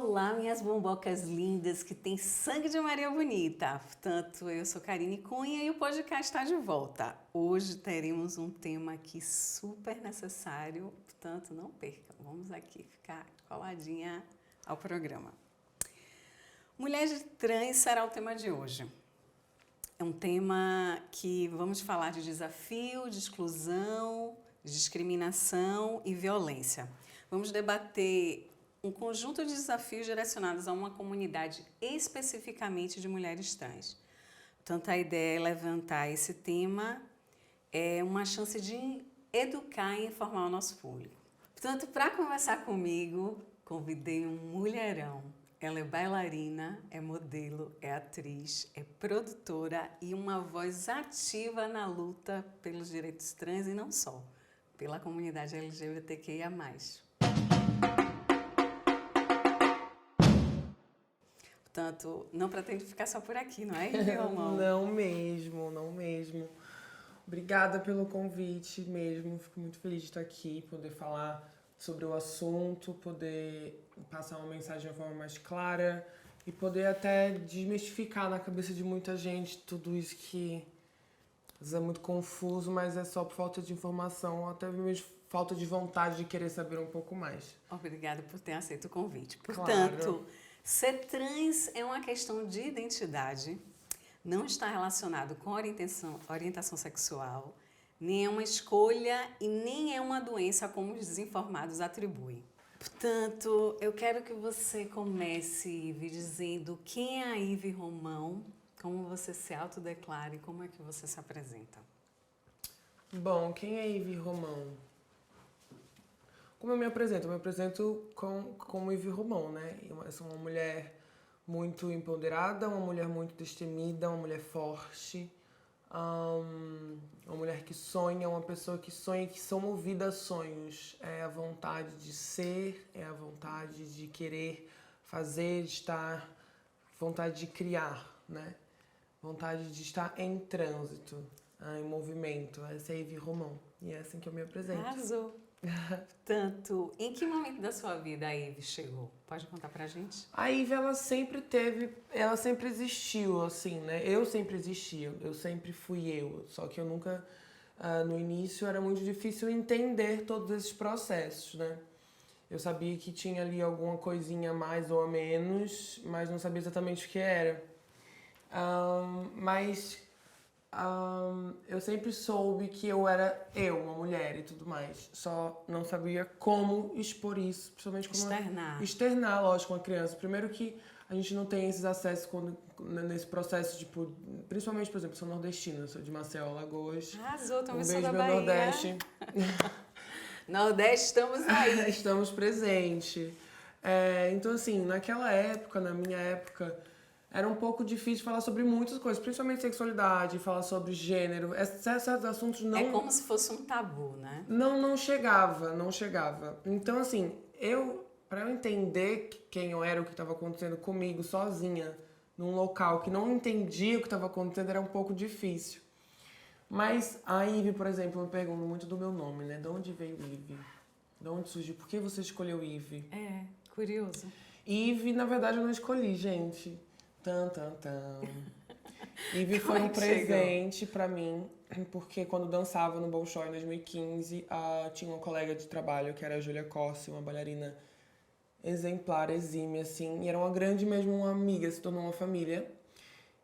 Olá, minhas bombocas lindas que tem sangue de Maria Bonita. Portanto, eu sou Karine Cunha e o podcast está de volta. Hoje teremos um tema aqui super necessário, portanto, não perca. Vamos aqui ficar coladinha ao programa. Mulheres trans será o tema de hoje. É um tema que vamos falar de desafio, de exclusão, de discriminação e violência. Vamos debater um conjunto de desafios direcionados a uma comunidade especificamente de mulheres trans. Portanto, a ideia é levantar esse tema, é uma chance de educar e informar o nosso público. Portanto, para conversar comigo, convidei um mulherão. Ela é bailarina, é modelo, é atriz, é produtora e uma voz ativa na luta pelos direitos trans e não só, pela comunidade LGBTQIA+. Portanto, não pretende ficar só por aqui, não é, Ivy Romão? Não mesmo. Obrigada pelo convite mesmo. Fico muito feliz de estar aqui, poder falar sobre o assunto, poder passar uma mensagem de uma forma mais clara e poder até desmistificar na cabeça de muita gente tudo isso que às vezes é muito confuso, mas é só por falta de informação ou até mesmo falta de vontade de querer saber um pouco mais. Obrigada por ter aceito o convite. Portanto, Claro. Ser trans é uma questão de identidade, não está relacionado com orientação sexual, nem é uma escolha e nem é uma doença como os desinformados atribuem. Portanto, eu quero que você comece, Ivy, dizendo quem é a Ivy Romão, como você se autodeclara e como é que você se apresenta. Bom, quem é Ivy Romão? Como eu me apresento? Eu me apresento como Ivy Romão, né? Eu sou uma mulher muito empoderada, uma mulher muito destemida, uma mulher forte, uma mulher que sonha, uma pessoa que sonha e que são movidas a sonhos. É a vontade de ser, é a vontade de querer fazer, de estar, vontade de criar, né? Vontade de estar em trânsito, em movimento. Essa é a Ivy Romão e é assim que eu me apresento. Arrasou! Portanto, em que momento da sua vida a Ivy chegou? Pode contar pra gente? A Ivy, ela sempre existiu, assim, né? Eu sempre existia, eu sempre fui eu. Só que eu nunca, no início, era muito difícil entender todos esses processos, né? Eu sabia que tinha ali alguma coisinha a mais ou a menos, mas não sabia exatamente o que era. Eu sempre soube que eu era uma mulher e tudo mais. Só não sabia como expor isso, principalmente como externar, lógico, uma criança. Primeiro que a gente não tem esses acessos nesse processo, tipo, principalmente, por exemplo, eu sou nordestina, eu sou de Maceió, Alagoas. Arrasou, também sou beijo da meu Bahia. Nordeste. Nordeste, estamos aí. Estamos presentes. Então, assim, naquela época, na minha época, era um pouco difícil falar sobre muitas coisas, principalmente sexualidade, falar sobre gênero. Certos assuntos não... É como se fosse um tabu, né? Não chegava. Então, assim, para eu entender quem eu era, o que estava acontecendo comigo, sozinha, num local que não entendia o que estava acontecendo, era um pouco difícil. Mas a Ivy, por exemplo, eu me pergunto muito do meu nome, né? De onde veio Ivy? De onde surgiu? Por que você escolheu Ivy? É, curioso. Ivy, na verdade, eu não escolhi, gente. Ivy foi um presente pra mim, porque quando dançava no Bolshoi em 2015, tinha uma colega de trabalho, que era a Júlia Corsi, uma bailarina exemplar, exímia, assim, e era uma grande mesmo, uma amiga, se tornou uma família.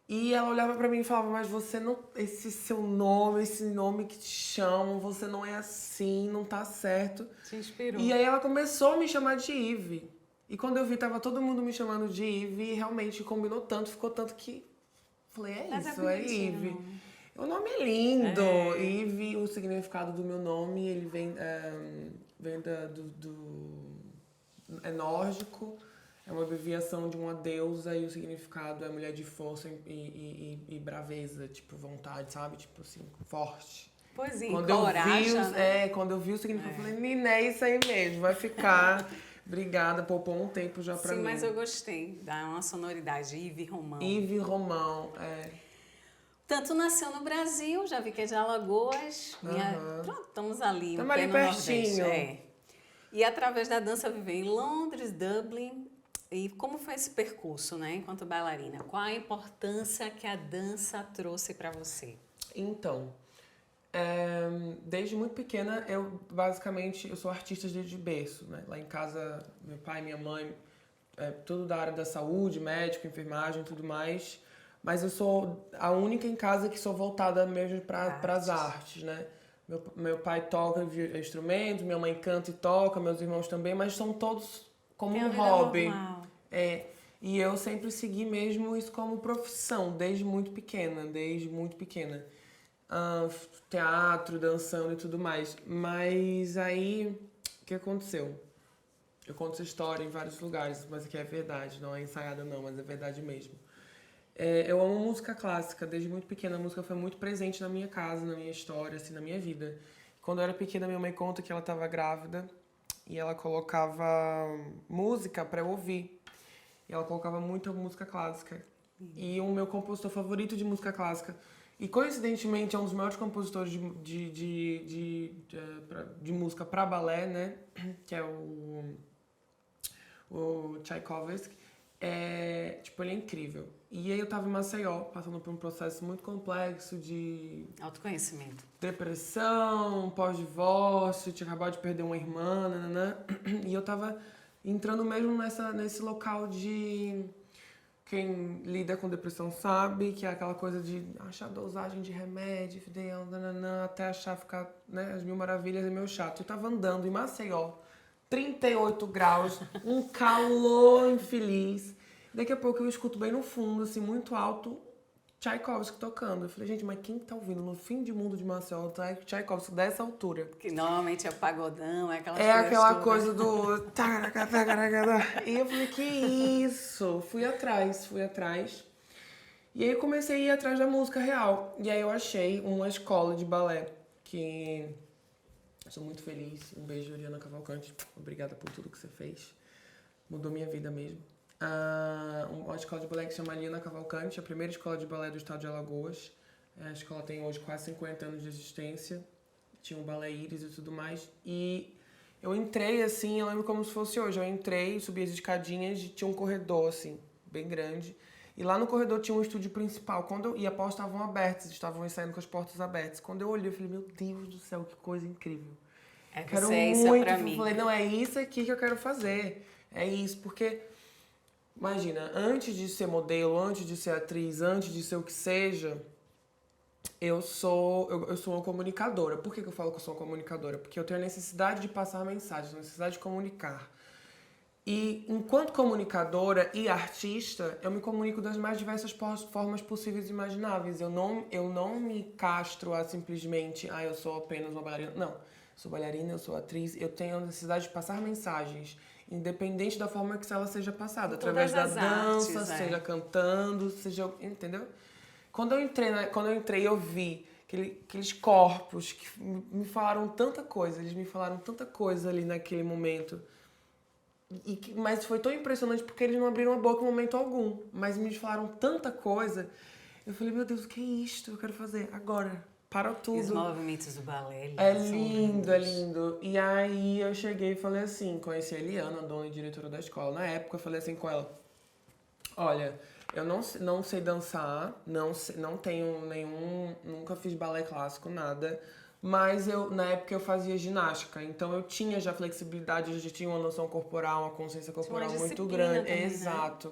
E ela olhava pra mim e falava, mas você não, esse nome que te chamam, você não é assim, não tá certo. Te inspirou. E aí ela começou a me chamar de Ivy. E quando eu vi, tava todo mundo me chamando de Ivy, e realmente combinou tanto, ficou tanto que... Falei, é Ivy. O nome é lindo. Ivy, o significado do meu nome, ele vem é nórdico, é uma abreviação de uma deusa, e o significado é mulher de força e braveza, tipo, vontade, sabe? Tipo assim, forte. Pois é, Quando coragem, né? Quando eu vi o significado, eu falei, menina, é isso aí mesmo, vai ficar... Obrigada, poupou um tempo já pra mim. Sim, mas eu gostei. Dá uma sonoridade. Ivy Romão. Ivy Romão, Tanto nasceu no Brasil, já vi que é de Alagoas. Pronto, estamos ali. Estamos ali pertinho. Nordeste, E através da dança viveu em Londres, Dublin, E como foi esse percurso, né, enquanto bailarina? Qual a importância que a dança trouxe para você? Então, desde muito pequena, eu sou artista desde berço, né? Lá em casa, meu pai e minha mãe, tudo da área da saúde, médico, enfermagem e tudo mais. Mas eu sou a única em casa que sou voltada mesmo para as artes, né? Meu pai toca instrumento, minha mãe canta e toca, meus irmãos também, mas são todos como Tem a um vida hobby. normal. E eu sempre segui mesmo isso como profissão, desde muito pequena, teatro, dançando e tudo mais. Mas aí, o que aconteceu? Eu conto essa história em vários lugares, mas aqui é verdade, não é ensaiada não, mas é verdade mesmo. Eu amo música clássica, desde muito pequena a música foi muito presente na minha casa, na minha história, assim, na minha vida. Quando eu era pequena, minha mãe conta que ela estava grávida e ela colocava música para eu ouvir. E ela colocava muita música clássica. E o meu compositor favorito de música clássica, e coincidentemente é um dos maiores compositores de música para balé, né? Que é o Tchaikovsky. Ele é incrível. E aí eu tava em Maceió, passando por um processo muito complexo de Autoconhecimento. depressão, pós-divórcio, tinha acabado de perder uma irmã, nananã. E eu tava entrando mesmo nesse local de... Quem lida com depressão sabe que é aquela coisa de achar dosagem de remédio, nananã, até achar ficar, né, as mil maravilhas é meio chato. Eu tava andando em Maceió, 38 graus, um calor infeliz. Daqui a pouco eu escuto bem no fundo, assim, muito alto, Tchaikovsky tocando. Eu falei, gente, mas quem tá ouvindo no fim de mundo de Maceió Tchaikovsky dessa altura? Que normalmente é pagodão, é aquelas É coisas aquela todas. coisa do... E eu falei, que isso? Fui atrás. E aí eu comecei a ir atrás da música real. E aí eu achei uma escola de balé que... Eu sou muito feliz. Um beijo, Juliana Cavalcante. Obrigada por tudo que você fez. Mudou minha vida mesmo. Uma escola de balé que se chama Liana Cavalcante, a primeira escola de balé do estado de Alagoas. A escola tem hoje quase 50 anos de existência. Tinha um balé íris e tudo mais. E eu entrei assim, eu lembro como se fosse hoje. Eu entrei, subi as escadinhas e tinha um corredor assim, bem grande. E lá no corredor tinha um estúdio principal. E as portas estavam abertas, estavam ensaiando com as portas abertas. Quando eu olhei, eu falei, meu Deus do céu, que coisa incrível. Quero muito. Pra mim. Eu falei, não, é isso aqui que eu quero fazer. É isso, porque... Imagina, antes de ser modelo, antes de ser atriz, antes de ser o que seja, eu sou uma comunicadora. Por que eu falo que eu sou uma comunicadora? Porque eu tenho a necessidade de passar mensagens, a necessidade de comunicar. E enquanto comunicadora e artista, eu me comunico das mais diversas formas possíveis e imagináveis. Eu não me castro a simplesmente, eu sou apenas uma bailarina. Não, eu sou bailarina, eu sou atriz, eu tenho a necessidade de passar mensagens, independente da forma que ela seja passada, através da dança, seja cantando, seja, entendeu? Quando eu entrei, eu vi aqueles corpos que me falaram tanta coisa, eles me falaram tanta coisa ali naquele momento. Mas foi tão impressionante porque eles não abriram a boca em momento algum, mas me falaram tanta coisa. Eu falei, meu Deus, o que é isto? Eu quero fazer agora. Para tudo. Os movimentos do balé. É lindo, é lindo. E aí eu cheguei e falei assim, conheci a Eliana, a dona e diretora da escola. Na época eu falei assim com ela, olha, eu não sei dançar, não tenho nunca fiz balé clássico, nada. Mas na época eu fazia ginástica, então eu tinha já flexibilidade, eu já tinha uma noção corporal, uma consciência corporal muito grande. Também, exato.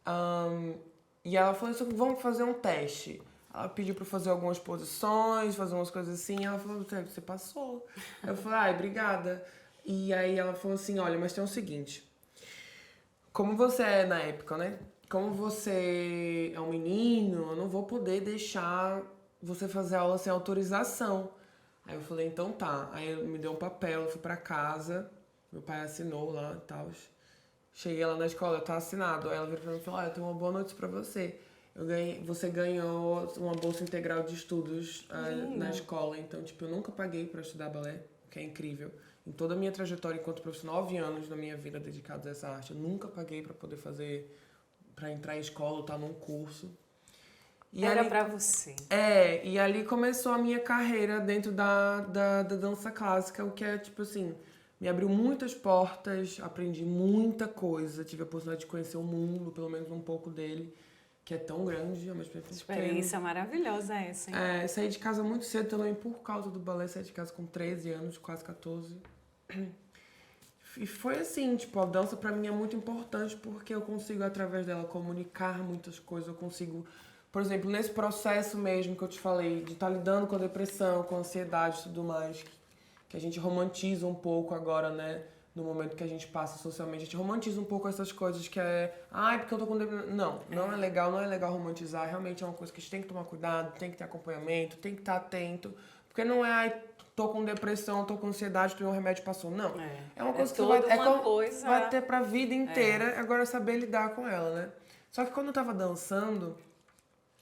Né? E ela falou assim, vamos fazer um teste. Ela pediu pra eu fazer algumas posições, fazer umas coisas assim. Ela falou, você passou. Eu falei, obrigada. E aí ela falou assim, olha, mas tem o seguinte. Como você é na época, né? Como você é um menino, eu não vou poder deixar você fazer aula sem autorização. Aí eu falei, então tá. Aí ele me deu um papel, eu fui pra casa, meu pai assinou lá e tal. Cheguei lá na escola, tá assinado. Aí ela virou pra mim e falou, olha, eu tenho uma boa notícia pra você. Você ganhou uma bolsa integral de estudos na escola. Então, eu nunca paguei pra estudar balé, o que é incrível. Em toda a minha trajetória enquanto profissional, 9 anos da minha vida dedicados a essa arte, eu nunca paguei pra poder fazer, pra entrar em escola ou estar num curso. E era pra você. E ali começou a minha carreira dentro da dança clássica, o que é, me abriu muitas portas, aprendi muita coisa, tive a oportunidade de conhecer o mundo, pelo menos um pouco dele, que é tão grande, ao mesmo tempo pequeno. Experiência maravilhosa essa, hein? Saí de casa muito cedo também por causa do balé, saí de casa com 13 anos, quase 14. E foi assim, tipo, a dança pra mim é muito importante porque eu consigo, através dela, comunicar muitas coisas. Eu consigo, por exemplo, nesse processo mesmo que eu te falei, de estar lidando com a depressão, com a ansiedade e tudo mais, que a gente romantiza um pouco agora, né? No momento que a gente passa socialmente, a gente romantiza um pouco essas coisas que ai, porque eu tô com depressão. Não é legal romantizar. Realmente é uma coisa que a gente tem que tomar cuidado, tem que ter acompanhamento, tem que estar atento. Porque não é, ai, tô com depressão, tô com ansiedade, tomei um remédio e passou. Não. É uma coisa que você vai ter pra vida inteira, agora é saber lidar com ela, né? Só que quando eu tava dançando,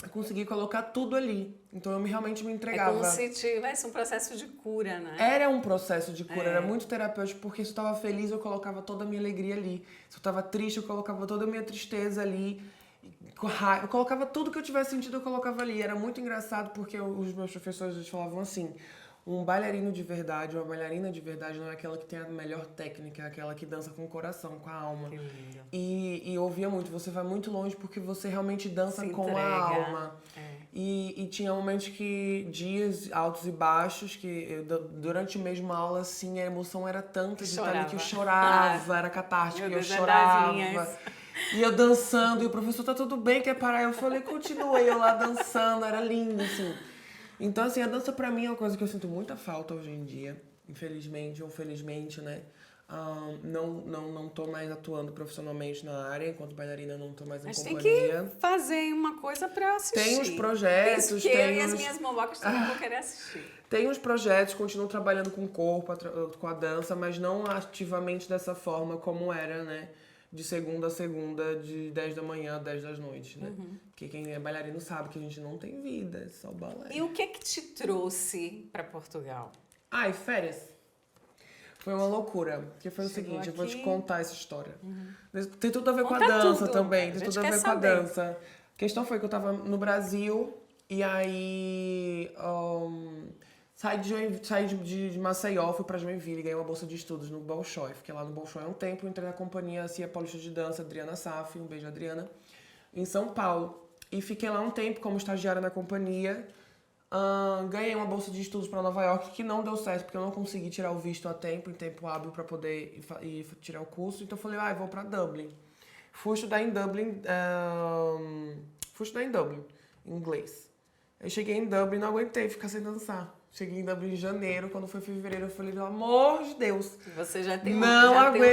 eu consegui colocar tudo ali. Então eu realmente me entregava. É como se tivesse um processo de cura, né? Era um processo de cura, era muito terapêutico, porque se eu tava feliz, eu colocava toda a minha alegria ali. Se eu tava triste, eu colocava toda a minha tristeza ali. Eu colocava tudo que eu tivesse sentido, eu colocava ali. Era muito engraçado, porque os meus professores eles falavam assim: um bailarino de verdade, uma bailarina de verdade não é aquela que tem a melhor técnica, é aquela que dança com o coração, com a alma. Que lindo. E eu ouvia muito, você vai muito longe porque você realmente dança com a alma. E tinha momentos dias altos e baixos, que durante mesmo a aula, assim, a emoção era tanta de estar ali que eu chorava, era catártico, e eu chorava. E eu dançando, e o professor, tá tudo bem, quer parar? Eu falei, continuei, eu lá dançando, era lindo, assim. Então, assim, a dança pra mim é uma coisa que eu sinto muita falta hoje em dia, infelizmente ou felizmente, né? Não tô mais atuando profissionalmente na área, enquanto bailarina não tô mais em companhia. Mas tem que fazer uma coisa pra assistir. Tem os projetos, eu e as minhas mobocas também vão querer assistir. Tem os projetos, continuo trabalhando com o corpo, com a dança, mas não ativamente dessa forma como era, né? De segunda a segunda, de 10 da manhã a 10 da noite, né? Porque quem é bailarino sabe que a gente não tem vida, é só balé. E o que te trouxe pra Portugal? E férias. Foi uma loucura. Porque foi o seguinte, eu vou te contar essa história. Tem tudo a ver com a dança também. Tem tudo a ver com a dança. A questão foi que eu tava no Brasil e aí saí de Maceió, fui pra Joinville, ganhei uma bolsa de estudos no Bolshoi. Fiquei lá no Bolshoi há um tempo, entrei na companhia Cia Paulista de Dança, Adriana Saf, um beijo Adriana, em São Paulo. E fiquei lá um tempo como estagiária na companhia. Ganhei uma bolsa de estudos para Nova York, que não deu certo, porque eu não consegui tirar o visto a tempo, em tempo hábil, para poder ir tirar o curso. Então eu falei, vou para Dublin. Fui estudar em Dublin, em inglês. Eu cheguei em Dublin, não aguentei ficar sem dançar. Cheguei em Dublin em janeiro, quando foi fevereiro, eu falei, pelo amor de Deus. Você já tem o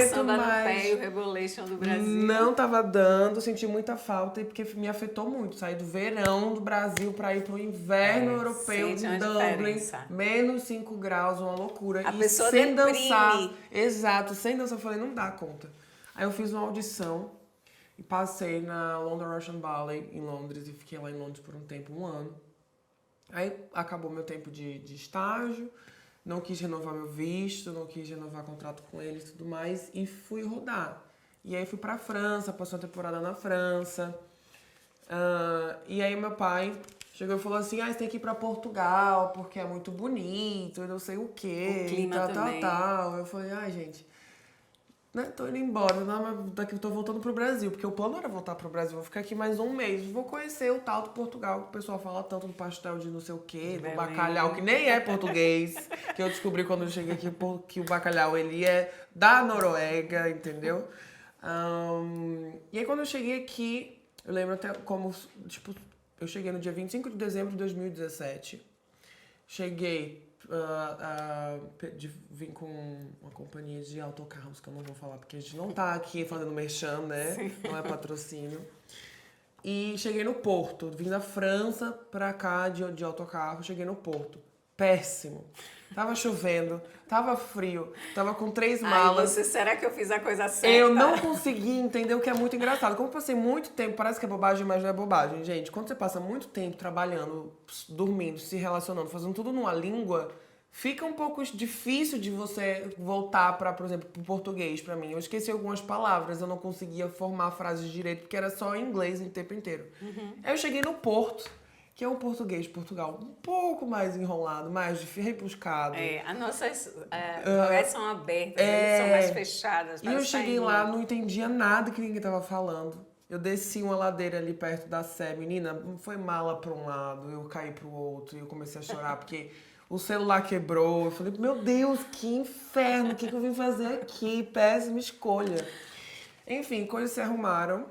samba no pé e o Rebolation do Brasil. Não tava dando, senti muita falta, porque me afetou muito. Saí do verão do Brasil pra ir pro inverno europeu de Dublin. Menos 5 graus, uma loucura. A pessoa sem deprime. Dançar. Exato, sem dançar, eu falei, não dá conta. Aí eu fiz uma audição e passei na London Russian Ballet em Londres e fiquei lá em Londres por um tempo, 1 ano. Aí acabou meu tempo de estágio, não quis renovar meu visto, não quis renovar contrato com eles e tudo mais, e fui rodar. E aí fui pra França, passei uma temporada na França. E aí meu pai chegou e falou assim, você tem que ir pra Portugal, porque é muito bonito, eu não sei o quê, o clima tal. Eu falei, gente, né, tô indo embora, daqui eu tô voltando pro Brasil, porque o plano era voltar pro Brasil, vou ficar aqui mais 1 mês, vou conhecer o tal do Portugal, que o pessoal fala tanto do pastel de não sei o quê, do bacalhau, que nem é português, que eu descobri quando eu cheguei aqui, que o bacalhau, ele é da Noruega, entendeu? E aí quando eu cheguei aqui, eu lembro até como, eu cheguei no dia 25 de dezembro de 2017, cheguei... vim com uma companhia de autocarros, que eu não vou falar, porque a gente não tá aqui fazendo merchan, né? Sim. Não é patrocínio. E cheguei no Porto. Vim da França pra cá de autocarro, cheguei no Porto. Péssimo. Tava chovendo, tava frio, tava com 3 malas. Será que eu fiz a coisa certa? Eu não consegui entender, o que é muito engraçado. Como eu passei muito tempo, parece que é bobagem, mas não é bobagem, gente. Quando você passa muito tempo trabalhando, dormindo, se relacionando, fazendo tudo numa língua, fica um pouco difícil de você voltar para, por exemplo, pro português pra mim. Eu esqueci algumas palavras, eu não conseguia formar frases direito, porque era só em inglês o tempo inteiro. Aí eu cheguei no Porto, que é um português de Portugal um pouco mais enrolado, mais rebuscado. As nossas conversas são abertas, eles são mais fechadas. E eu cheguei lá, não entendia nada que ninguém tava falando. Eu desci uma ladeira ali perto da Sé, menina, foi mala pra um lado, eu caí pro outro e eu comecei a chorar porque o celular quebrou. Eu falei, meu Deus, que inferno, o que eu vim fazer aqui? Péssima escolha. Enfim, coisas se arrumaram.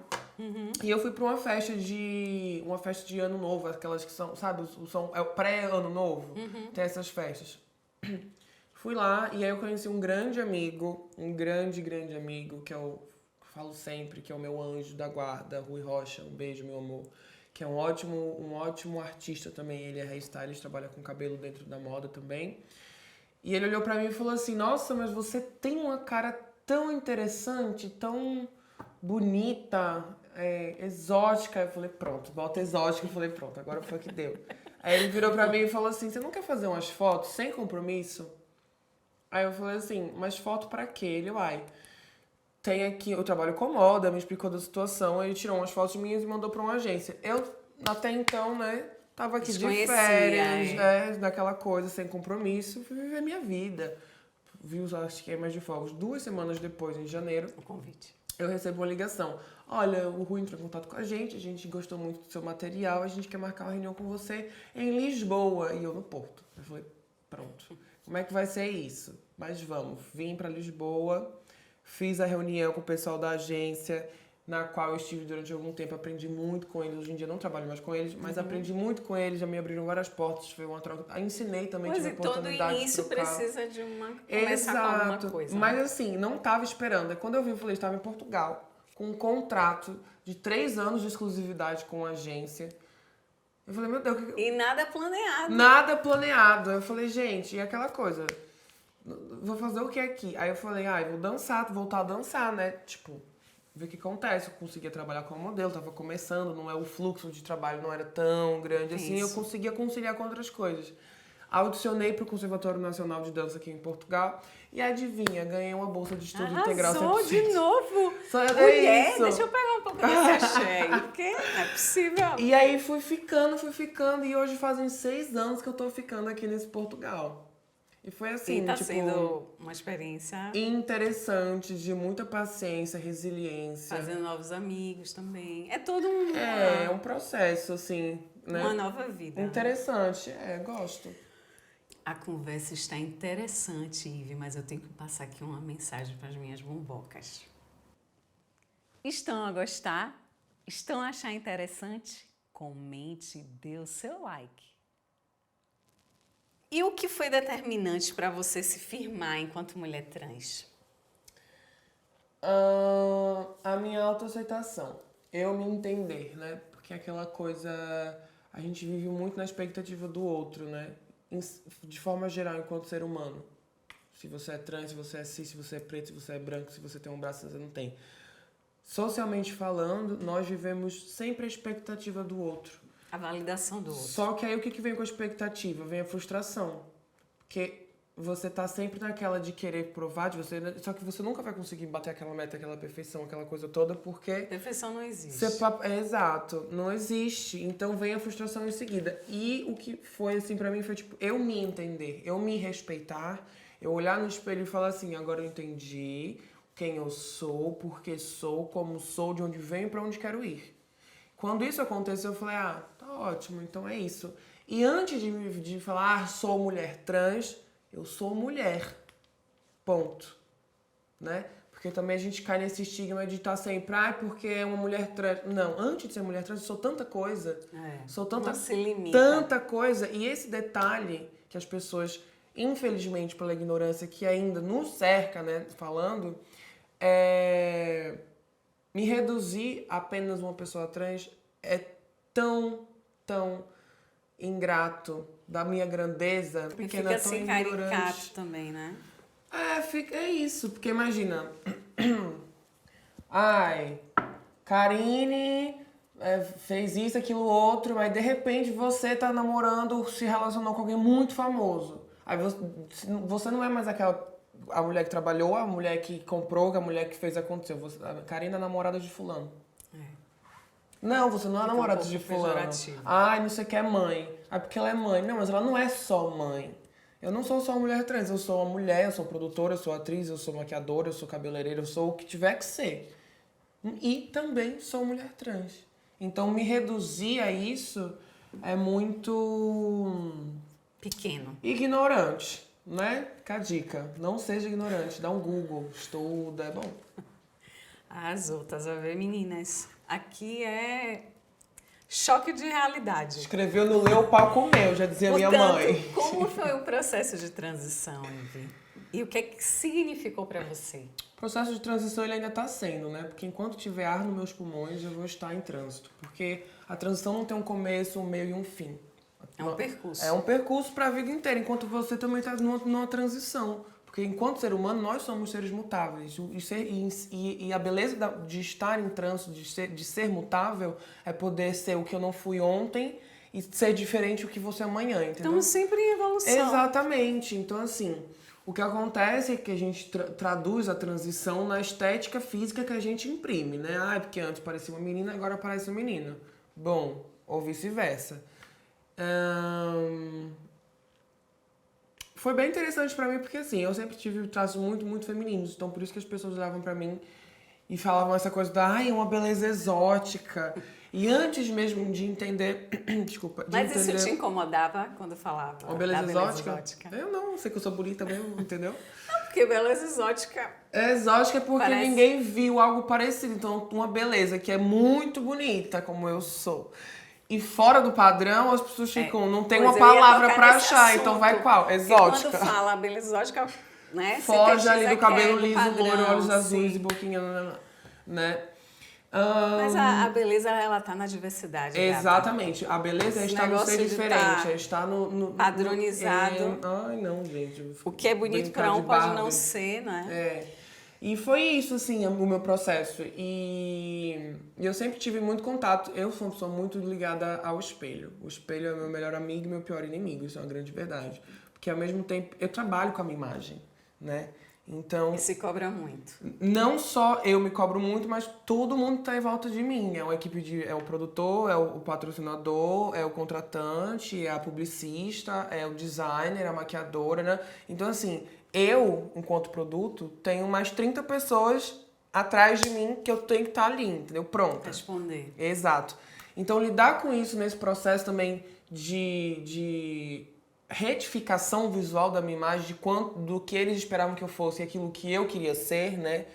E eu fui pra uma festa de ano novo, aquelas que são, sabe, é o pré-ano novo. Tem essas festas. Fui lá e aí eu conheci um grande amigo, grande amigo, que eu falo sempre, que é o meu anjo da guarda, Rui Rocha, um beijo, meu amor. Que é um ótimo artista também, ele é hairstylist, trabalha com cabelo dentro da moda também. E ele olhou pra mim e falou assim, nossa, mas você tem uma cara tão interessante, tão bonita, exótica. Eu falei, pronto, bota exótica. Eu falei, pronto, agora foi que deu. Aí ele virou pra mim e falou assim, você não quer fazer umas fotos sem compromisso? Aí eu falei assim, mas foto pra quê? Ele, tem aqui, eu trabalho com moda, me explicou da situação, ele tirou umas fotos minhas e mandou pra uma agência. Eu, até então, né, tava aqui de férias, naquela coisa, sem compromisso, fui viver minha vida. Vi os esquemas de fogos. 2 semanas depois, em janeiro, o convite. Eu recebo uma ligação. Olha, o Rui entrou em contato com a gente gostou muito do seu material, a gente quer marcar uma reunião com você em Lisboa. E eu no Porto. Eu falei, pronto. Como é que vai ser isso? Mas vamos. Vim pra Lisboa, fiz a reunião com o pessoal da agência, na qual eu estive durante algum tempo, aprendi muito com eles. Hoje em dia não trabalho mais com eles, mas aprendi muito com eles, já me abriram várias portas, foi uma troca. Ensinei também, tive a oportunidade todo início de trocar. precisa de começar com alguma coisa. Mas assim, não tava esperando. Aí quando eu vi, eu falei, estava em Portugal, com um contrato de 3 anos de exclusividade com a agência. Eu falei, meu Deus... E nada planeado. Nada planeado. Eu falei, gente, e aquela coisa... Vou fazer o que aqui? Aí eu falei, vou dançar, voltar a dançar, né? Tipo... ver o que acontece. Eu conseguia trabalhar como modelo, tava começando, o fluxo de trabalho não era tão grande assim, eu conseguia conciliar com outras coisas. Audicionei pro Conservatório Nacional de Dança aqui em Portugal e adivinha, ganhei uma bolsa de estudo integral 100%. De novo! Mulher, deixa eu pegar um pouco desse axé aí, porque não é possível. E aí fui ficando e hoje fazem 6 anos que eu tô ficando aqui nesse Portugal. E foi assim, e tá sendo uma experiência interessante, de muita paciência, resiliência. Fazendo novos amigos também. É todo um processo, assim, né? Uma nova vida. Interessante, gosto. A conversa está interessante, Ive, mas eu tenho que passar aqui uma mensagem para as minhas bombocas. Estão a gostar? Estão a achar interessante? Comente, dê o seu like. E o que foi determinante para você se firmar enquanto mulher trans? A minha autoaceitação. Eu me entender, né? Porque aquela coisa... A gente vive muito na expectativa do outro, né? De forma geral, enquanto ser humano. Se você é trans, se você é cis, se você é preto, se você é branco, se você tem um braço, se você não tem. Socialmente falando, nós vivemos sempre a expectativa do outro. A validação do outro. Só que aí o que vem com a expectativa? Vem a frustração. Porque você tá sempre naquela de querer provar, só que você nunca vai conseguir bater aquela meta, aquela perfeição, aquela coisa toda, porque... Perfeição não existe. Exato, não existe. Então vem a frustração em seguida. E o que foi assim pra mim foi tipo, eu me entender, eu me respeitar, eu olhar no espelho e falar assim, agora eu entendi quem eu sou, por que sou, como sou, de onde venho e pra onde quero ir. Quando isso aconteceu, eu falei, tá ótimo, então é isso. E antes de falar, sou mulher trans, eu sou mulher. Ponto. Né? Porque também a gente cai nesse estigma de estar sempre, porque é uma mulher trans. Não, antes de ser mulher trans, eu sou tanta coisa. Sou tanta, não se limita. Tanta coisa. E esse detalhe que as pessoas, infelizmente, pela ignorância que ainda nos cerca, né, falando, me reduzir a apenas uma pessoa trans é tão ingrato da minha grandeza. E fica assim caricato também, né? É isso, porque imagina. Karine fez isso, aquilo, outro, mas de repente você tá namorando, se relacionou com alguém muito famoso. Aí você não é mais a mulher que trabalhou, a mulher que comprou, a mulher que fez acontecer. A Karine é namorada de fulano. Não, você não é Fica namorada um de pouco fulano. pejorativo. Ai, não sei o que é mãe. Ah, porque ela é mãe. Não, mas ela não é só mãe. Eu não sou só uma mulher trans, eu sou uma mulher, eu sou produtora, eu sou atriz, eu sou maquiadora, eu sou cabeleireira, eu sou o que tiver que ser. E também sou mulher trans. Então me reduzir a isso é muito Pequeno. ignorante, né? Fica a dica. Não seja ignorante, dá um Google, estuda, é bom. As outras, a ver, meninas. Aqui é choque de realidade. Escreveu no Leu, o pau comeu, já dizia minha Portanto, mãe. como foi o processo de transição, Ivy? E o que é que significou para você? O processo de transição ele ainda está sendo, né? Porque enquanto tiver ar nos meus pulmões, eu vou estar em trânsito. Porque a transição não tem um começo, um meio e um fim. É um percurso. É um percurso para a vida inteira, enquanto você também está numa transição. Porque enquanto ser humano, nós somos seres mutáveis. E a beleza de estar em trânsito, de ser mutável, é poder ser o que eu não fui ontem e ser diferente do que você é amanhã, entendeu? Estamos sempre em evolução. Exatamente. Então, assim, o que acontece é que a gente traduz a transição na estética física que a gente imprime, né? Ah, porque antes parecia uma menina, agora parece um menino. Bom, ou vice-versa. Foi bem interessante pra mim, porque assim, eu sempre tive traços muito, muito femininos. Então, por isso que as pessoas olhavam pra mim e falavam essa coisa da, ai, uma beleza exótica. E antes mesmo de entender, desculpa, de Mas entender... isso te incomodava quando falava Uma beleza da exótica? Eu não, sei que eu sou bonita mesmo, entendeu? Não, porque beleza exótica... É exótica porque Parece- ninguém viu algo parecido. Então, uma beleza que é muito bonita, como eu sou. E fora do padrão, as pessoas ficam, não tem Pois uma eu ia palavra tocar pra nesse achar, assunto, então vai qual? porque Exótica. quando fala beleza exótica, né? Foge ali sintetiza do cabelo que é liso, padrão, loiro, olhos sim. azuis e boquinha, né? Mas a beleza, ela tá na diversidade, gata. Exatamente. A beleza é Esse estar no negócio ser de diferente, tá é estar no padronizado. Ai, não, gente. O que é bonito Brincar para um de pode Barbie. não ser, né? É. E foi isso, assim, o meu processo. E eu sempre tive muito contato. Eu sou uma pessoa muito ligada ao espelho. O espelho é meu melhor amigo e meu pior inimigo. Isso é uma grande verdade. Porque, ao mesmo tempo, eu trabalho com a minha imagem, né? Então, E se cobra muito. não só eu me cobro muito, mas todo mundo tá em volta de mim. É uma equipe é o produtor, é o patrocinador, é o contratante, é a publicista, é o designer, a maquiadora, né? Então, assim, eu, enquanto produto, tenho mais 30 pessoas atrás de mim que eu tenho que estar ali, entendeu? Pronta. Responder. Exato. Então, lidar com isso nesse processo também de retificação visual da minha imagem, do que eles esperavam que eu fosse e aquilo que eu queria ser, né?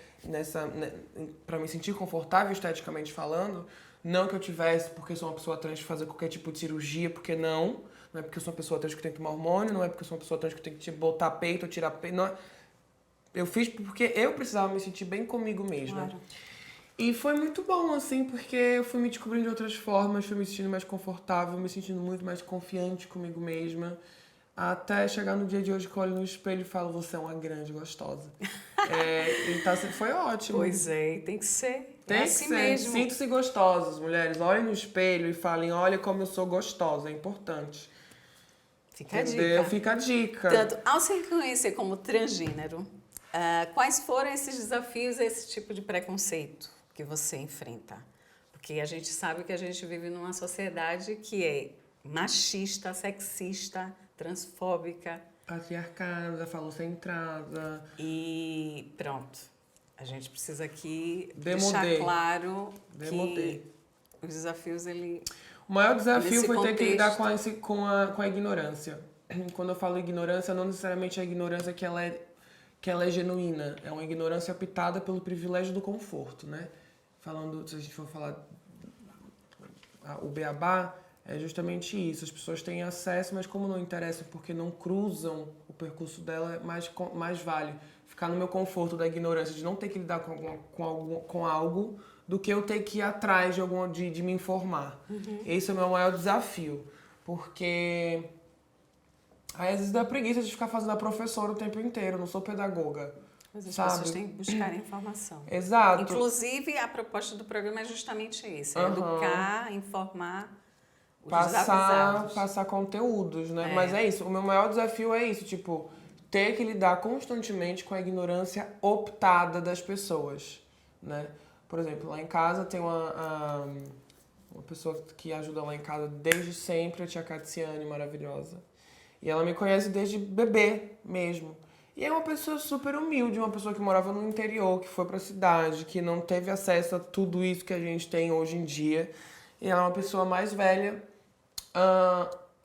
Pra me sentir confortável esteticamente falando. Não que eu tivesse, porque sou uma pessoa trans, de fazer qualquer tipo de cirurgia, porque não. Não é porque eu sou uma pessoa trans que tem que tomar hormônio, não é porque eu sou uma pessoa trans que tem que botar peito ou tirar peito. Não. Eu fiz porque eu precisava me sentir bem comigo mesma. Claro. E foi muito bom, assim, porque eu fui me descobrindo de outras formas, fui me sentindo mais confortável, me sentindo muito mais confiante comigo mesma. Até chegar no dia de hoje que eu olho no espelho e falo, você é uma grande gostosa. Foi ótimo. Pois é, tem que ser. Tem É que assim ser. mesmo. Sintam-se gostosas, mulheres. Olhem no espelho e falem, olha como eu sou gostosa. É importante. Fica a Entendeu? dica. Fica a dica. Tanto, ao se reconhecer como transgênero, quais foram esses desafios, esse tipo de preconceito que você enfrenta? Porque a gente sabe que a gente vive numa sociedade que é machista, sexista, transfóbica. Patriarcada, falocentrada. E pronto. A gente precisa aqui Demodê. deixar claro Demodê. que os desafios, O maior desafio Nesse foi ter que lidar contexto. com a ignorância. Quando eu falo ignorância, não necessariamente a ignorância que ela é genuína. É uma ignorância optada pelo privilégio do conforto, né? Falando, se a gente for falar o beabá, é justamente isso. As pessoas têm acesso, mas como não interessam porque não cruzam o percurso dela, mais vale ficar no meu conforto da ignorância, de não ter que lidar com algo, do que eu ter que ir atrás de me informar. Esse é o meu maior desafio. Porque aí às vezes dá preguiça de ficar fazendo a professora o tempo inteiro. Eu não sou pedagoga. Mas as sabe? pessoas têm que buscar informação. Exato. Inclusive, a proposta do programa é justamente isso. É Aham. educar, informar os desavisados. Passar conteúdos, né? É. Mas é isso. O meu maior desafio é isso, tipo, ter que lidar constantemente com a ignorância optada das pessoas, né? Por exemplo, lá em casa tem uma pessoa que ajuda lá em casa desde sempre, a tia Catiane, maravilhosa. E ela me conhece desde bebê mesmo. E é uma pessoa super humilde, uma pessoa que morava no interior, que foi pra cidade, que não teve acesso a tudo isso que a gente tem hoje em dia. E ela é uma pessoa mais velha.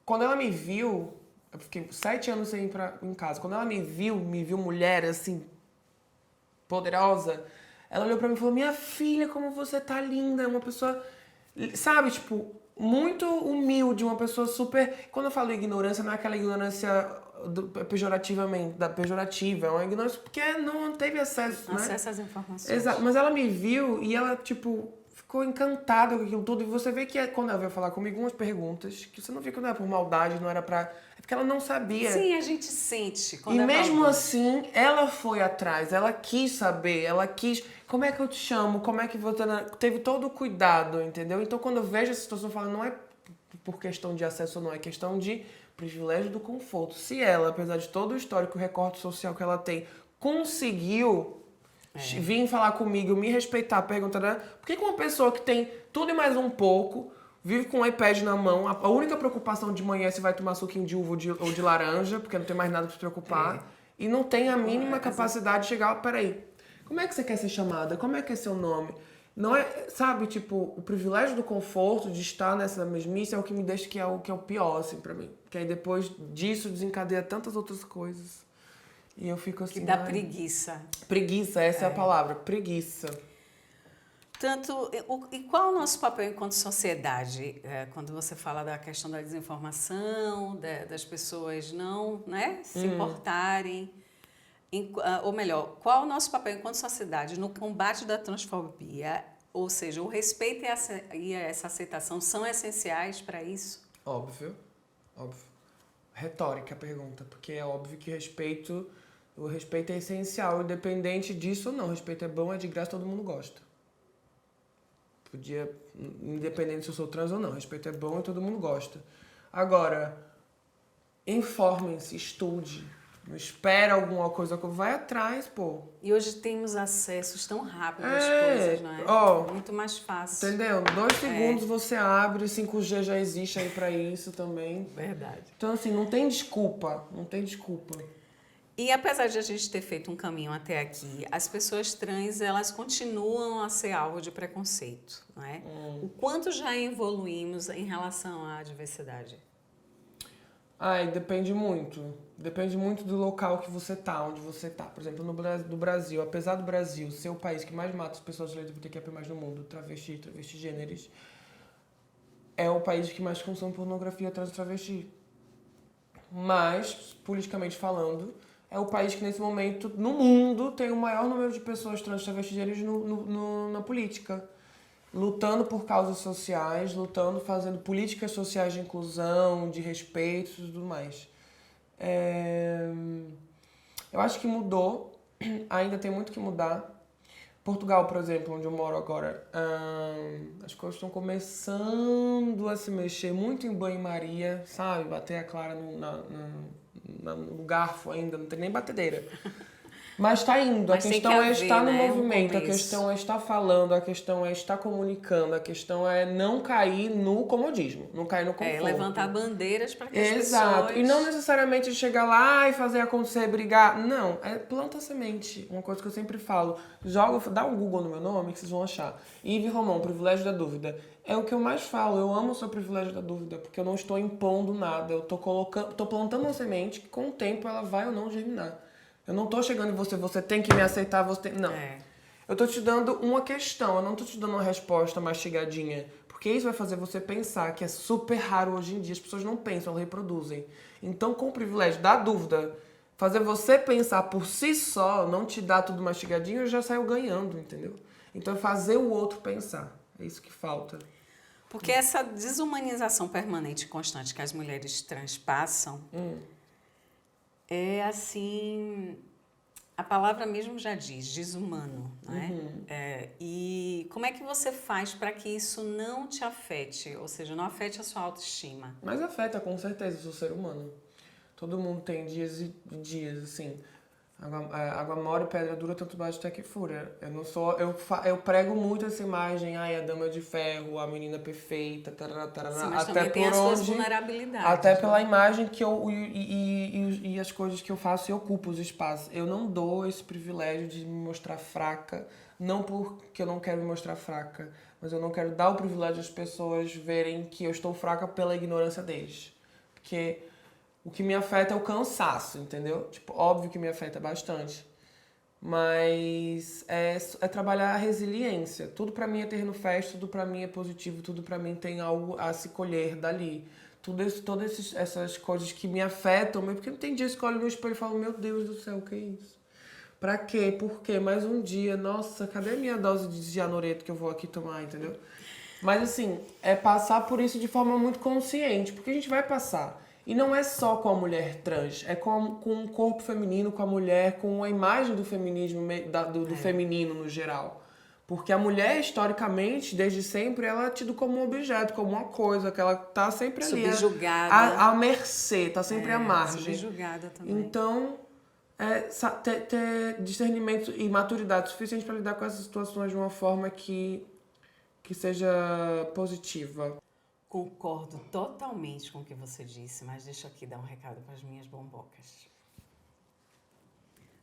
Quando ela me viu, eu fiquei 7 anos sem ir em casa. Quando ela me viu mulher, assim, poderosa, ela olhou pra mim e falou: minha filha, como você tá linda. É uma pessoa, sabe, tipo, muito humilde, uma pessoa super... Quando eu falo ignorância, não é aquela ignorância pejorativa, é uma ignorância porque não teve acesso, né? Acesso às informações. Exato, mas ela me viu e ela, tipo, ficou encantada com aquilo tudo. E você vê que quando ela veio falar comigo, umas perguntas que você não vê que não era por maldade, não era pra... É porque ela não sabia. Sim, a gente sente. Quando E mesmo alguém... assim, ela foi atrás, ela quis saber, ela quis... Como é que eu te chamo? Como é que você... Teve todo o cuidado, entendeu? Então, quando eu vejo essa situação, eu falo, não é por questão de acesso ou não, é questão de privilégio do conforto. Se ela, apesar de todo o histórico, o recorte social que ela tem, conseguiu vir falar comigo, me respeitar, perguntar, né? Por que uma pessoa que tem tudo e mais um pouco, vive com um iPad na mão, a única preocupação de manhã é se vai tomar suquinho de uva ou de laranja, porque não tem mais nada pra se preocupar, e não tem a mínima capacidade de chegar, peraí, como é que você quer ser chamada? Como é que é seu nome? Não é, sabe, tipo, o privilégio do conforto, de estar nessa mesmice é o que me deixa que é o pior, assim, pra mim. Que aí depois disso desencadeia tantas outras coisas. E eu fico assim... Que dá preguiça. Preguiça, essa é a palavra, preguiça. E qual é o nosso papel enquanto sociedade? Quando você fala da questão da desinformação, das pessoas não, né, se importarem... Ou melhor, qual é o nosso papel enquanto sociedade no combate da transfobia? Ou seja, o respeito e essa aceitação são essenciais para isso? Óbvio, óbvio. Retórica a pergunta, porque é óbvio que o respeito é essencial, independente disso ou não. O respeito é bom, é de graça, todo mundo gosta. Independente se eu sou trans ou não, o respeito é bom e todo mundo gosta. Agora, informem-se, estude. Não espera alguma coisa, vai atrás, pô. E hoje temos acessos tão rápidos às coisas, não é? Muito mais fácil. Entendeu? 2 segundos você abre, 5G já existe aí pra isso também. Verdade. Então, assim, não tem desculpa, não tem desculpa. E apesar de a gente ter feito um caminho até aqui, as pessoas trans, elas continuam a ser alvo de preconceito, não é? O quanto já evoluímos em relação à diversidade? Depende muito. Depende muito do local que você tá, onde você tá. Por exemplo, no Brasil, apesar do Brasil ser o país que mais mata as pessoas LGBTQIA+ no mundo, travestis, é o país que mais consome pornografia trans e travesti. Mas, politicamente falando, é o país que nesse momento, no mundo, tem o maior número de pessoas trans e travestis na política. Lutando por causas sociais, fazendo políticas sociais de inclusão, de respeito e tudo mais. Eu acho que mudou, ainda tem muito que mudar. Portugal, por exemplo, onde eu moro agora, as coisas estão começando a se mexer muito em banho-maria, sabe? Bater a clara no garfo ainda, não tem nem batedeira. Mas está indo, a questão é estar no movimento, a questão é estar falando, a questão é estar comunicando, a questão é não cair no comodismo, não cair no conforto. Levantar bandeiras para que as pessoas... Exato, e não necessariamente chegar lá e fazer acontecer, brigar, não, planta semente, uma coisa que eu sempre falo, dá um Google no meu nome que vocês vão achar, Ivy Romão, privilégio da dúvida, é o que eu mais falo, eu amo o seu privilégio da dúvida, porque eu não estou impondo nada, eu tô plantando uma semente que com o tempo ela vai ou não germinar. Eu não tô chegando em você tem que me aceitar, não. Eu tô te dando uma questão, eu não tô te dando uma resposta mastigadinha. Porque isso vai fazer você pensar, que é super raro hoje em dia, as pessoas não pensam, elas reproduzem. Então, com o privilégio da dúvida, fazer você pensar por si só, não te dar tudo mastigadinho, já saiu ganhando, entendeu? Então, é fazer o outro pensar. É isso que falta. Porque essa desumanização permanente e constante que as mulheres trans passam... É assim, a palavra mesmo já diz, desumano, né? E como é que você faz para que isso não te afete, ou seja, não afete a sua autoestima? Mas afeta, com certeza, eu sou ser humano. Todo mundo tem dias e dias, assim. Água mole, pedra dura, tanto bate até que fura. Eu não sou... Eu prego muito essa imagem, a dama de ferro, a menina perfeita, tarará, tarará, Sim, mas até também tem por as suas onde... vulnerabilidades. Até né? pela imagem que eu... E as coisas que eu faço e ocupo os espaços. Eu não dou esse privilégio de me mostrar fraca, não porque eu não quero me mostrar fraca, mas eu não quero dar o privilégio às pessoas verem que eu estou fraca pela ignorância deles. Porque... O que me afeta é o cansaço, entendeu? Tipo, óbvio que me afeta bastante. Mas é trabalhar a resiliência. Tudo pra mim é terreno fértil, tudo pra mim é positivo, tudo pra mim tem algo a se colher dali. Todas essas coisas que me afetam, porque tem dias que eu olho no espelho e falo, meu Deus do céu, o que é isso? Pra quê? Por quê? Mais um dia, nossa, cadê a minha dose de Gianureto que eu vou aqui tomar, entendeu? Mas assim, é passar por isso de forma muito consciente, porque a gente vai passar. E não é só com a mulher trans, é com o corpo feminino, com a mulher, com a imagem do feminismo, do feminino no geral. Porque a mulher, historicamente, desde sempre, ela é tida como um objeto, como uma coisa, que ela tá sempre ali. Subjugada. À mercê, tá sempre à margem. Subjugada também. Então, ter discernimento e maturidade suficiente para lidar com essas situações de uma forma que seja positiva. Concordo totalmente com o que você disse, mas deixa eu aqui dar um recado para as minhas bombocas.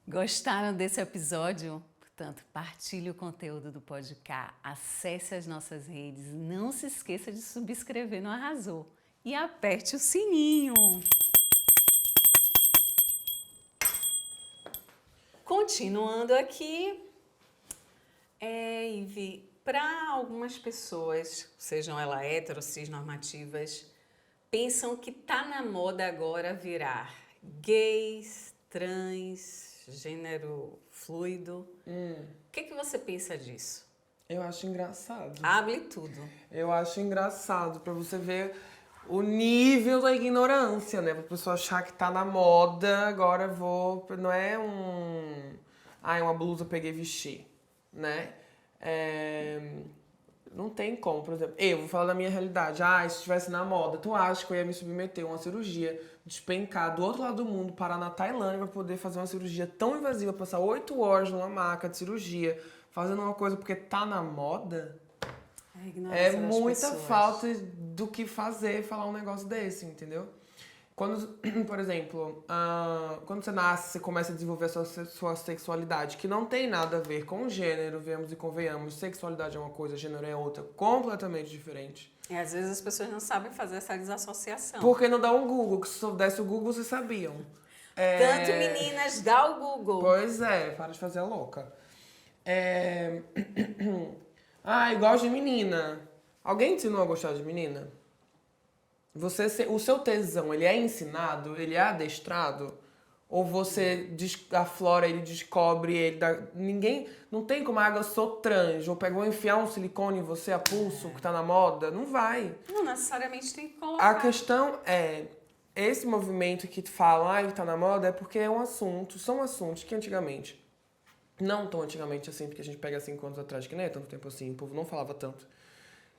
Gostaram desse episódio? Portanto, partilhe o conteúdo do podcast, acesse as nossas redes, não se esqueça de subscrever no Arrasou e aperte o sininho. Continuando aqui, Ivy, para algumas pessoas, sejam elas hétero, cisnormativas, pensam que tá na moda agora virar gays, trans, gênero fluido. O que você pensa disso? Eu acho engraçado. Hable tudo. Eu acho engraçado pra você ver o nível da ignorância, né? Pra pessoa achar que tá na moda, agora vou... Não é uma blusa peguei e vesti, né? Não tem como, por exemplo, eu vou falar da minha realidade. Se estivesse na moda, tu acha que eu ia me submeter a uma cirurgia, despencar do outro lado do mundo, parar na Tailândia pra poder fazer uma cirurgia tão invasiva, passar 8 horas numa maca de cirurgia, fazendo uma coisa porque tá na moda? É muita falta do que fazer falar um negócio desse, entendeu? Quando, por exemplo, quando você nasce, você começa a desenvolver a sua sexualidade, que não tem nada a ver com gênero, vemos e convenhamos, sexualidade é uma coisa, gênero é outra, completamente diferente. E às vezes as pessoas não sabem fazer essa desassociação. Porque não dá um Google, que se soubesse o Google, vocês sabiam. Tanto meninas, dá o Google. Pois é, para de fazer a louca. Gosto de menina. Alguém te ensinou a gostar de menina? O seu tesão, ele é ensinado? Ele é adestrado? Ou você aflora, ele descobre, ninguém... Não tem como eu sou trans, ou vou enfiar um silicone em você a pulso, que tá na moda? Não vai. Não necessariamente tem que colocar. A questão é, esse movimento que fala, que tá na moda, é porque são assuntos que antigamente, não tão antigamente assim, porque a gente pega 5 anos atrás, que nem é tanto tempo assim, o povo não falava tanto,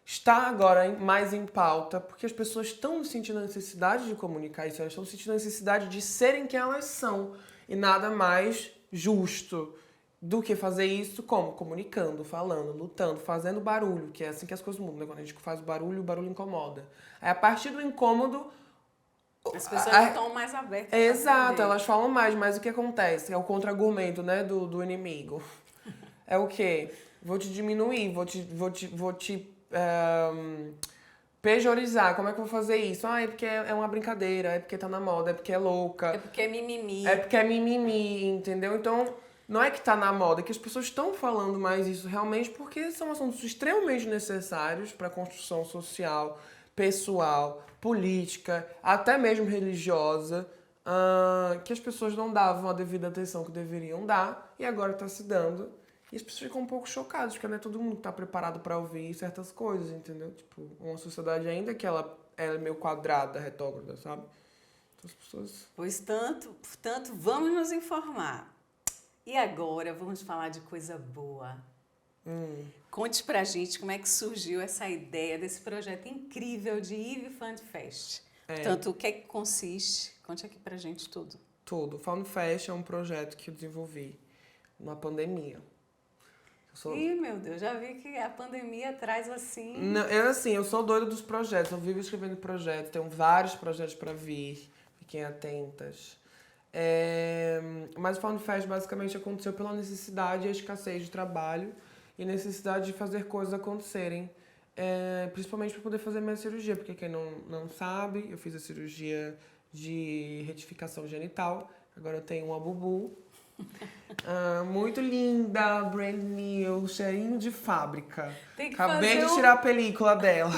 está agora mais em pauta, porque as pessoas estão sentindo a necessidade de comunicar isso, elas estão sentindo a necessidade de serem quem elas são. E nada mais justo do que fazer isso como? Comunicando, falando, lutando, fazendo barulho, que é assim que as coisas mudam, né? Quando a gente faz barulho, o barulho incomoda. Aí a partir do incômodo... As pessoas não estão mais abertas. Exato, elas falam mais, mas o que acontece? É o contra-argumento, né, do inimigo. É o quê? Vou te diminuir, vou te pejorizar. Como é que eu vou fazer isso? É porque é uma brincadeira, é porque tá na moda, é porque é louca. É porque é mimimi. É porque é mimimi, entendeu? Então, não é que tá na moda, é que as pessoas estão falando mais isso realmente porque são assuntos extremamente necessários para a construção social, pessoal, política, até mesmo religiosa, que as pessoas não davam a devida atenção que deveriam dar e agora tá se dando. E as pessoas ficam um pouco chocadas, porque não é todo mundo que tá preparado para ouvir certas coisas, entendeu? Tipo, uma sociedade ainda que ela é meio quadrada, retrógrada, sabe? Então as pessoas... Portanto, vamos nos informar. E agora vamos falar de coisa boa. Conte pra gente como é que surgiu essa ideia desse projeto incrível de Ivy Fan Fest. Portanto, o que é que consiste? Conte aqui pra gente tudo. Tudo. O Found Fashion é um projeto que eu desenvolvi na pandemia. Ih, meu Deus, já vi que a pandemia traz assim... Não, eu sou doida dos projetos, eu vivo escrevendo projetos, tenho vários projetos para vir, fiquem atentas. Mas o Found Fashion basicamente aconteceu pela necessidade e a escassez de trabalho e necessidade de fazer coisas acontecerem, principalmente para poder fazer minha cirurgia, porque quem não sabe, eu fiz a cirurgia de retificação genital, agora eu tenho uma bubu. Muito linda, brand new, cheirinho de fábrica. Acabei de tirar a película dela.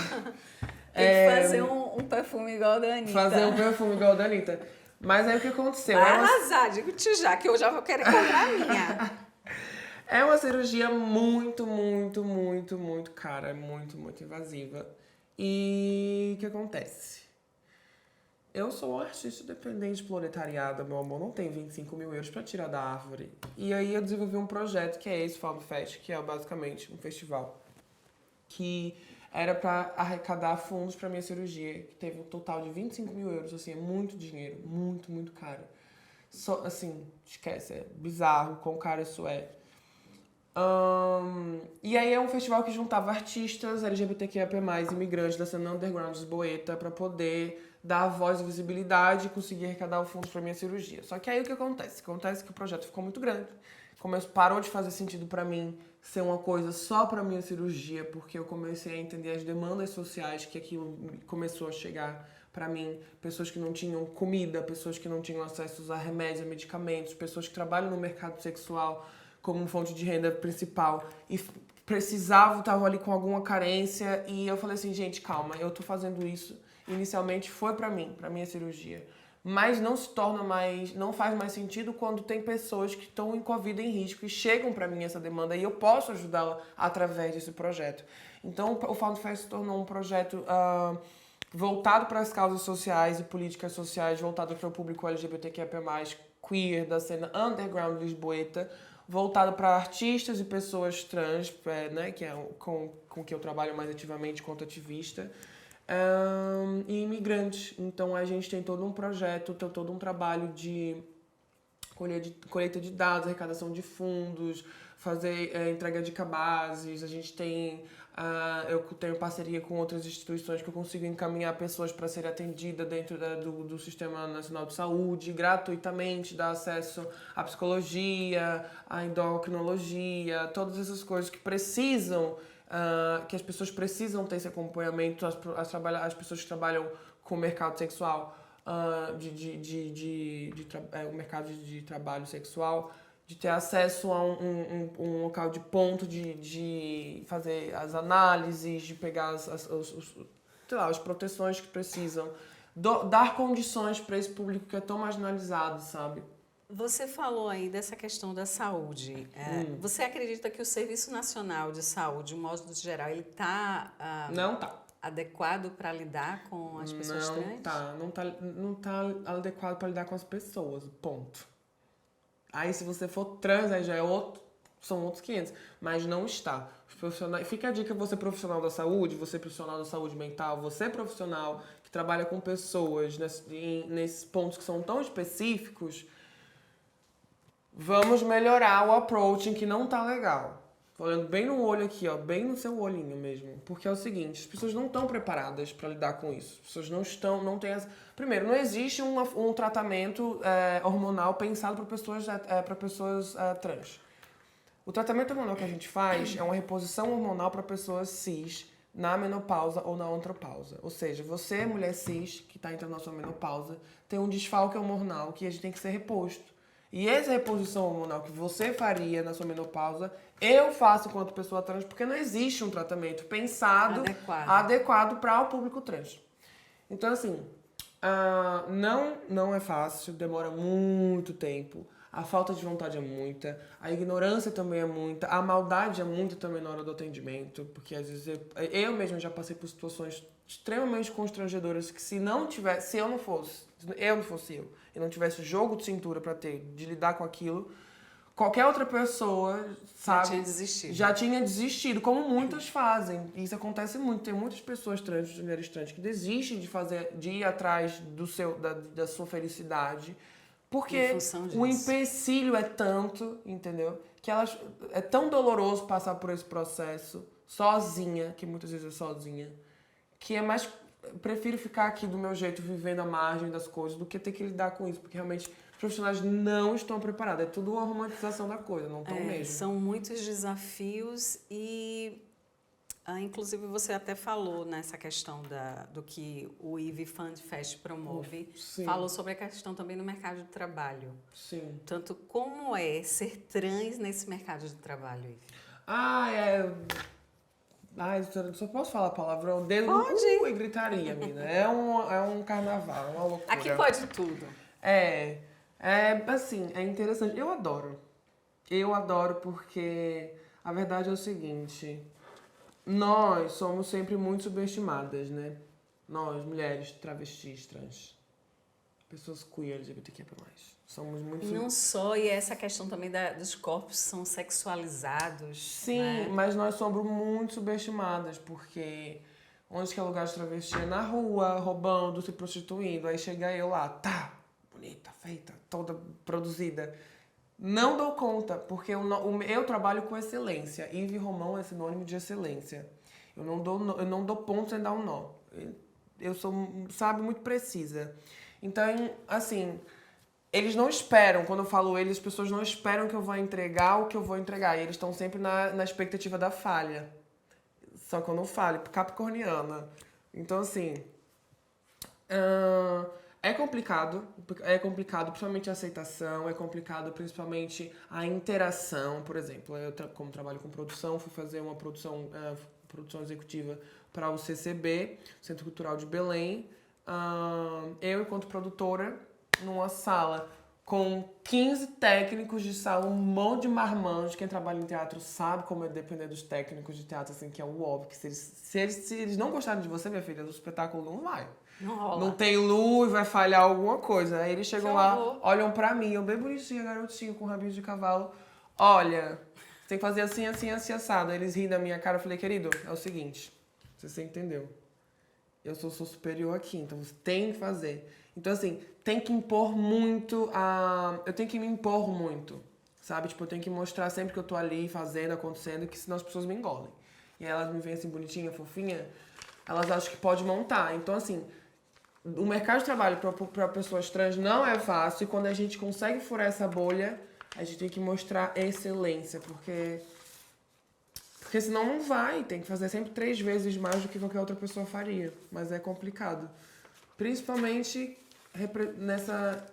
Tem que fazer um perfume igual da Anitta. Fazer um perfume igual da Anitta. Mas aí o que aconteceu? Vai arrasar, digo-te já, que eu já vou querer comprar a minha. É uma cirurgia muito, muito, muito, muito cara. Muito, muito invasiva. E o que acontece? Eu sou um artista dependente proletariada, meu amor. Não tenho 25 mil euros pra tirar da árvore. E aí eu desenvolvi um projeto que é esse Found Fest, que é basicamente um festival que era pra arrecadar fundos pra minha cirurgia, que teve um total de 25 mil euros. Assim, é muito dinheiro. Muito, muito caro. Só, assim, esquece. É bizarro quão caro isso é. E aí é um festival que juntava artistas LGBTQIA+, imigrantes da cena underground lisboeta pra poder dar voz e visibilidade e conseguir arrecadar o fundo pra minha cirurgia. Só que aí o que acontece? Acontece que o projeto ficou muito grande. Parou de fazer sentido pra mim ser uma coisa só pra minha cirurgia, porque eu comecei a entender as demandas sociais que aquilo começou a chegar pra mim. Pessoas que não tinham comida, pessoas que não tinham acesso a remédios, a medicamentos, pessoas que trabalham no mercado sexual como fonte de renda principal e estavam ali com alguma carência. E eu falei assim, gente, calma, eu tô fazendo isso. Inicialmente foi pra mim, pra minha cirurgia. Mas não faz mais sentido quando tem pessoas que estão com a vida em risco e chegam pra mim essa demanda e eu posso ajudá-la através desse projeto. Então o Found Fest se tornou um projeto voltado para as causas sociais e políticas sociais, voltado para o público LGBTQIA+, queer, da cena underground lisboeta, voltado para artistas e pessoas trans, né, que é com que eu trabalho mais ativamente quanto ativista, e imigrantes. Então a gente tem todo um projeto, todo um trabalho de colheita de dados, arrecadação de fundos, fazer entrega de cabazes. A gente tem eu tenho parceria com outras instituições que eu consigo encaminhar pessoas para serem atendidas dentro do Sistema Nacional de Saúde, gratuitamente, dar acesso à psicologia, à endocrinologia, todas essas coisas que precisam, que as pessoas precisam ter esse acompanhamento, as pessoas que trabalham com o mercado sexual, o mercado de trabalho sexual, de ter acesso a um local de ponto, de fazer as análises, de pegar as proteções que precisam, dar condições para esse público que é tão marginalizado, sabe? Você falou aí dessa questão da saúde. Você acredita que o Serviço Nacional de Saúde, de um modo geral, ele está Não tá adequado para lidar com as pessoas trans? Não tá adequado para lidar com as pessoas, ponto. Aí se você for trans, aí já são outros 500, mas não está. Fica a dica, você profissional da saúde, você profissional da saúde mental, você profissional que trabalha com pessoas nesses pontos que são tão específicos, vamos melhorar o approach que não tá legal. Tô olhando bem no olho aqui, ó, bem no seu olhinho mesmo. Porque é o seguinte, as pessoas não estão preparadas para lidar com isso. As pessoas não têm Primeiro, não existe um tratamento hormonal pensado para pessoas trans. O tratamento hormonal que a gente faz é uma reposição hormonal para pessoas cis na menopausa ou na andropausa. Ou seja, você, mulher cis, que está entrando na sua menopausa, tem um desfalque hormonal que a gente tem que ser reposto. E essa reposição hormonal que você faria na sua menopausa, eu faço enquanto pessoa trans, porque não existe um tratamento pensado, adequado para o público trans. Então, assim, não é fácil, demora muito tempo, a falta de vontade é muita, a ignorância também é muita, a maldade é muita também na hora do atendimento, porque às vezes eu mesma já passei por situações extremamente constrangedoras que se eu não fosse eu, e não tivesse jogo de cintura pra de lidar com aquilo, qualquer outra pessoa, sabe, já tinha desistido, como muitas fazem. Isso acontece muito. Tem muitas pessoas trans, mulheres trans, que desistem de ir atrás da sua felicidade Porque Em função o disso. empecilho é tanto, entendeu? Que elas é tão doloroso passar por esse processo sozinha, que muitas vezes é sozinha, que é mais prefiro ficar aqui do meu jeito vivendo à margem das coisas do que ter que lidar com isso, porque realmente os profissionais não estão preparados. É tudo uma romantização da coisa, não estão mesmo. São muitos desafios e inclusive você até falou nessa questão do que o IV Fund Fest promove, Sim. falou sobre a questão também do mercado de trabalho. Sim. Tanto como é ser trans nesse mercado de trabalho, Ivy? Ai, só posso falar palavrão? Dedo no Pode. cu e gritaria, menina. É um carnaval, é uma loucura. Aqui pode tudo. Assim, é interessante. Eu adoro. Eu adoro porque a verdade é o seguinte: nós somos sempre muito subestimadas, né? Nós, mulheres, travestis, trans, pessoas queer, LGBTQIA+. Somos muito... E não só, e essa questão também dos corpos são sexualizados. Sim, né? mas nós somos muito subestimadas, porque onde que é lugar de travesti? É na rua, roubando, se prostituindo. Aí chega eu lá, tá, bonita, feita, toda produzida. Não dou conta, porque eu trabalho com excelência. Ivy Romão é sinônimo de excelência. Eu não dou ponto sem dar um nó. Eu sou, sabe, muito precisa. Então, assim, eles não esperam, quando eu falo eles, as pessoas não esperam que eu vou entregar o que eu vou entregar. E eles estão sempre na expectativa da falha. Só que eu não falho, capricorniana. Então, assim, é complicado, principalmente a aceitação, é complicado principalmente a interação. Por exemplo, eu como trabalho com produção, fui fazer uma produção executiva para o CCB, Centro Cultural de Belém. Eu, enquanto produtora, numa sala com 15 técnicos de sala, um monte de marmanjos. Quem trabalha em teatro sabe como é depender dos técnicos de teatro, assim, que é o óbvio. Que se eles não gostarem de você, minha filha, o espetáculo não vai. Não rola. Não tem luz, vai falhar alguma coisa. Aí eles chegam lá, horror. olham pra mim, eu bem bonitinha, garotinho, com rabinho de cavalo. Olha, você tem que fazer assim, assim, assim, assado. Aí eles riem da minha cara, eu falei, querido, é o seguinte, você entendeu. Eu sou superior aqui, então você tem que fazer. Então, assim, tem que impor muito eu tenho que me impor muito, sabe? Tipo, eu tenho que mostrar sempre que eu tô ali fazendo, acontecendo, que senão as pessoas me engolem. E aí elas me veem assim, bonitinha, fofinha, elas acham que pode montar. Então, assim, o mercado de trabalho para pessoas trans não é fácil. E quando a gente consegue furar essa bolha, a gente tem que mostrar excelência, porque senão não vai. Tem que fazer sempre 3 vezes mais do que qualquer outra pessoa faria. Mas é complicado. Principalmente nessa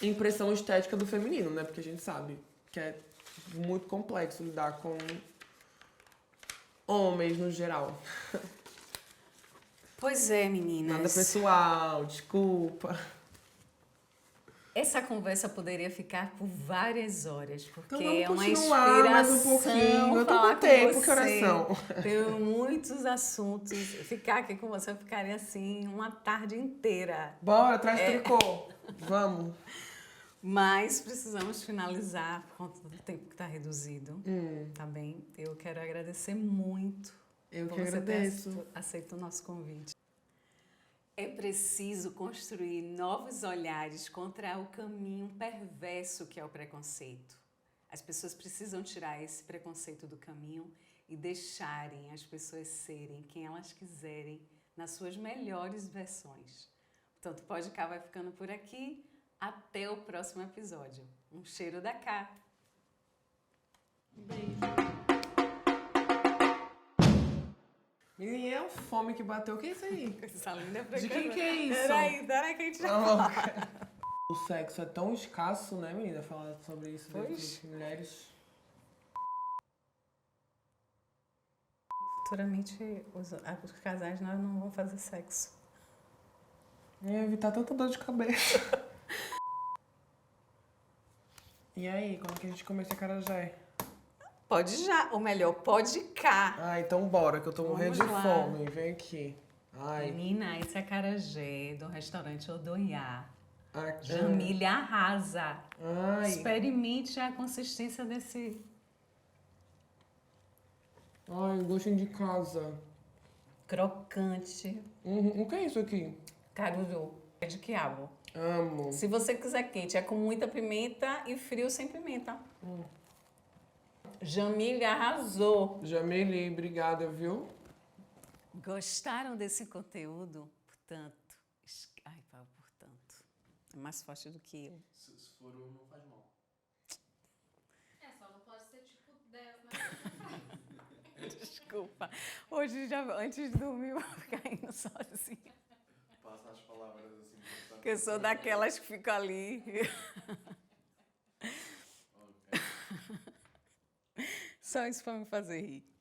impressão estética do feminino, né? Porque a gente sabe que é muito complexo lidar com homens no geral. Pois é, meninas. Nada pessoal, desculpa. Essa conversa poderia ficar por várias horas, porque Então vamos é uma continuar inspiração mais um pouquinho. Eu tô falar com tempo, com que você. oração. Tenho muitos assuntos. Ficar aqui com você, eu ficaria assim uma tarde inteira. Bora, traz tricô. Vamos. Mas precisamos finalizar por conta do tempo que está reduzido. Tá bem? Eu quero agradecer muito Eu por que você agradeço. ter aceito o nosso convite. É preciso construir novos olhares contra o caminho perverso que é o preconceito. As pessoas precisam tirar esse preconceito do caminho e deixarem as pessoas serem quem elas quiserem nas suas melhores versões. Portanto, o Pode Cá vai ficando por aqui. Até o próximo episódio. Um cheiro da Cá. Um beijo. E é a fome que bateu. O que é isso aí? Coisa linda pra De quem que é isso? Peraí que a gente já fala. O sexo é tão escasso, né, menina? Falar sobre isso Pois. das mulheres. Futuramente, os casais não vão fazer sexo. Ia evitar tanta dor de cabeça. E aí, como que a gente come esse acarajé? Pode já, ou melhor, pode cá. Ah, então bora, que eu tô morrendo de Vamos lá. fome. Vem aqui. Ai. Menina, esse acarajé do restaurante Odoiá. Aqui. Jamília arrasa. Ai. Experimente a consistência desse... Ai, gostinho de casa. crocante. O que é isso aqui? Caruru. É de quiabo. Amo. Se você quiser quente, é com muita pimenta e frio sem pimenta. Jamile arrasou. Jamile, obrigada, viu? Gostaram desse conteúdo? Portanto, ai, Paulo, portanto, é mais forte do que eu. Se for um, não faz mal. Só não pode ser tipo 10 na Desculpa. Hoje, já, antes de dormir, eu vou ficar indo sozinha. Passa as palavras assim. Porque eu sou daquelas que ficam ali. Ok. Só isso para me fazer rir.